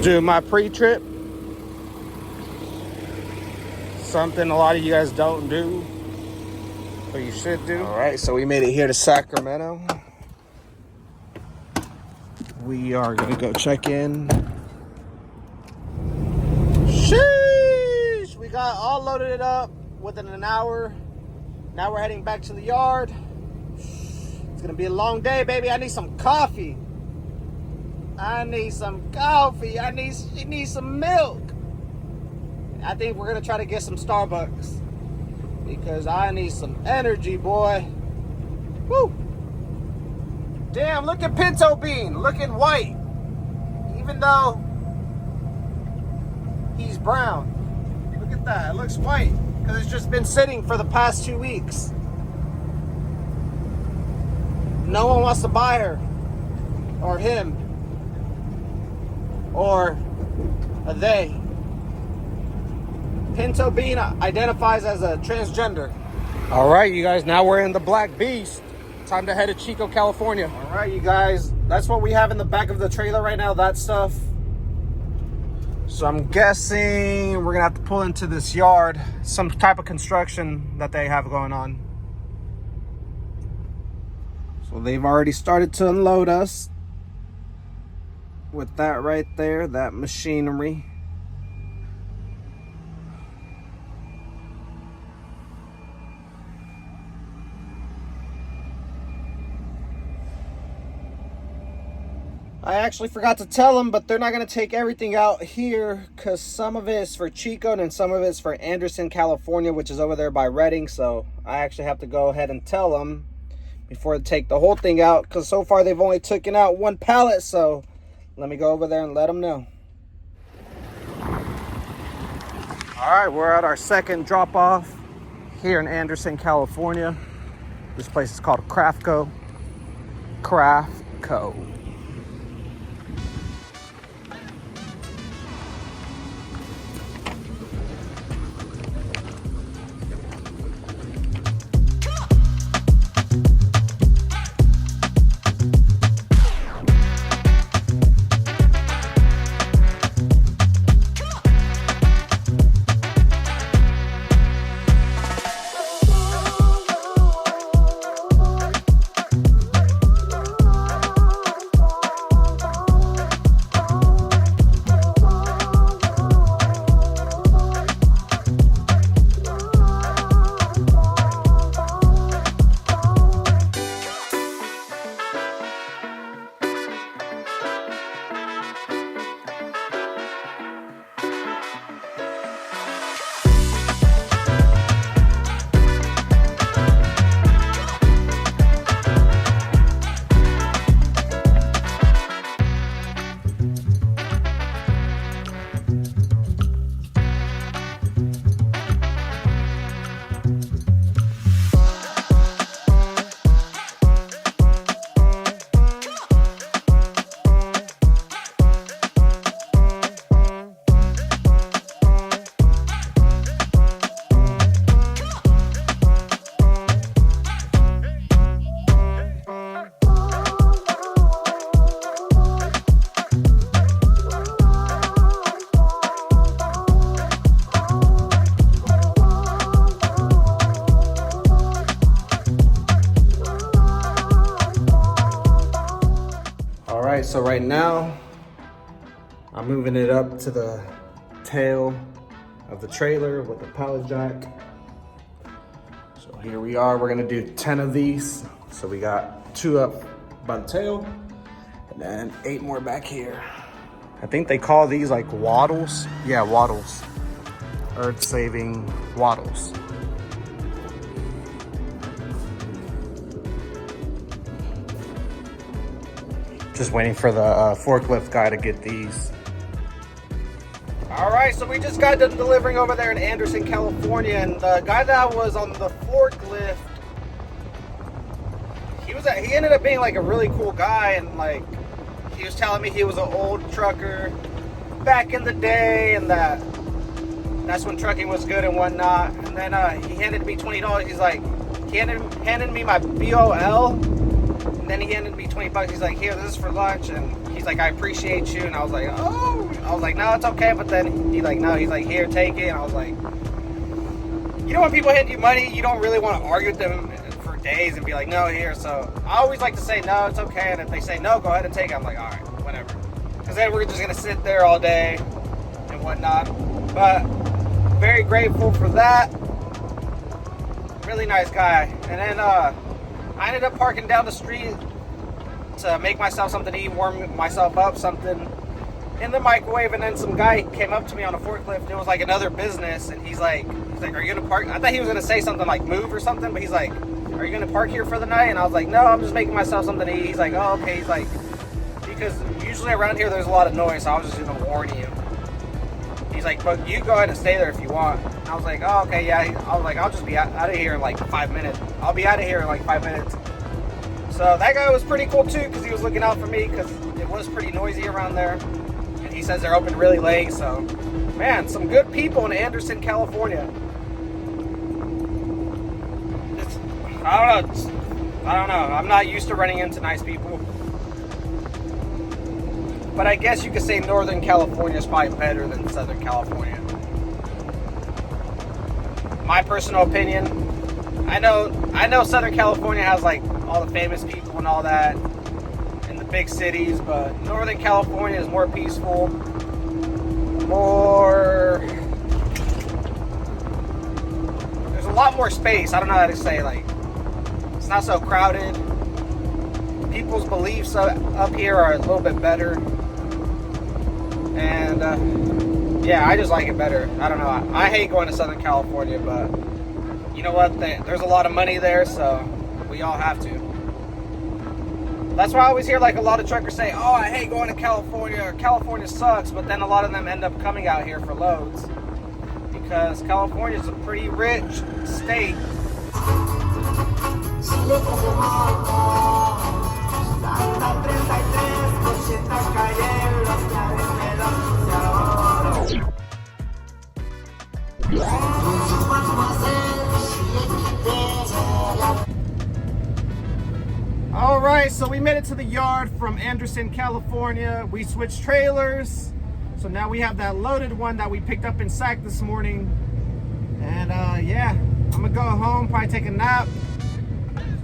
Do my pre-trip. Something a lot of you guys don't do, but you should do. All right, so we made it here to Sacramento. We are gonna go check in. Sheesh! We got all loaded it up within an hour. Now we're heading back to the yard. It's gonna be a long day, baby. I need some coffee. I need some coffee. She needs some milk. I think we're gonna try to get some Starbucks because I need some energy, boy. Woo! Damn, look at Pinto Bean, looking white. Even though he's brown. Look at that, it looks white because it's just been sitting for the past 2 weeks. No one wants to buy her, or him, or a they. Pinto Bean identifies as a transgender. All right, you guys, now we're in the Black Beast. Time to head to Chico, California. All right, you guys, that's what we have in the back of the trailer right now, that stuff. So I'm guessing we're gonna have to pull into this yard, some type of construction that they have going on. So they've already started to unload us with that right there, that machinery. I actually forgot to tell them, but they're not going to take everything out here because some of it is for Chico and some of it is for Anderson, California, which is over there by Redding. So I actually have to go ahead and tell them before they take the whole thing out because so far they've only taken out one pallet. So let me go over there and let them know. All right, we're at our second drop off here in Anderson, California. This place is called Craftco. So right now, I'm moving it up to the tail of the trailer with the pallet jack. So here we are, we're gonna do 10 of these. So we got 2 up by the tail and then 8 more back here. I think they call these like waddles. Yeah, waddles. Earth-saving waddles. Just waiting for the forklift guy to get these. All right, so we just got done delivering over there in Anderson, California, and the guy that was on the forklift, he ended up being like a really cool guy, and like he was telling me he was an old trucker back in the day, and that's when trucking was good and whatnot. And then he handed me $20. He's like, he handed me my BOL. And then he handed me $20. He's like, here, this is for lunch. And he's like, I appreciate you. And I was like, oh, I was like, no, it's okay. But then he's like, no, he's like, here, take it. And I was like, you know, when people hand you money, you don't really want to argue with them for days and be like, no, here. So I always like to say, no, it's okay. And if they say no, go ahead and take it. I'm like, all right, whatever. Because then we're just going to sit there all day and whatnot. But very grateful for that. Really nice guy. And then I ended up parking down the street to make myself something to eat, warm myself up, something in the microwave. And then some guy came up to me on a forklift. It was like another business, and he's like, are you gonna park? I thought he was gonna say something like move or something, but he's like, are you gonna park here for the night? And I was like, no, I'm just making myself something to eat. He's like, oh, okay. He's like, because usually around here there's a lot of noise, so I was just gonna warn you. He's like, but you go ahead and stay there if you want. And I was like, oh, okay, yeah. I was like, I'll just be out of here in like 5 minutes. I'll be out of here in like 5 minutes. So that guy was pretty cool too, because he was looking out for me, because it was pretty noisy around there. And he says they're open really late. So, man, some good people in Anderson, California. I don't know. I'm not used to running into nice people. But I guess you could say Northern California is probably better than Southern California. My personal opinion. I know Southern California has like all the famous people and all that in the big cities, but Northern California is more peaceful, there's a lot more space. I don't know how to say, like, it's not so crowded. People's beliefs up here are a little bit better. And yeah, I just like it better. I don't know. I hate going to Southern California, but you know what? There's a lot of money there, so we all have to. That's why I always hear like a lot of truckers say, oh, I hate going to California, or California sucks, but then a lot of them end up coming out here for loads, because California is a pretty rich state. All right, so we made it to the yard from Anderson, California. We switched trailers, so now we have that loaded one that we picked up in Sac this morning. And yeah, I'm gonna go home, probably take a nap,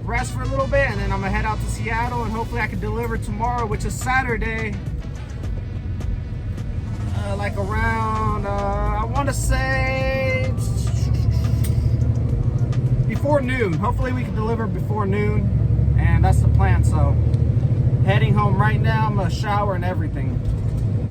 rest for a little bit, and then I'm gonna head out to Seattle, and hopefully I can deliver tomorrow, which is Saturday, like around I want to say before noon. Hopefully we can deliver before noon, and that's the plan. So heading home right now. I'm gonna shower and everything.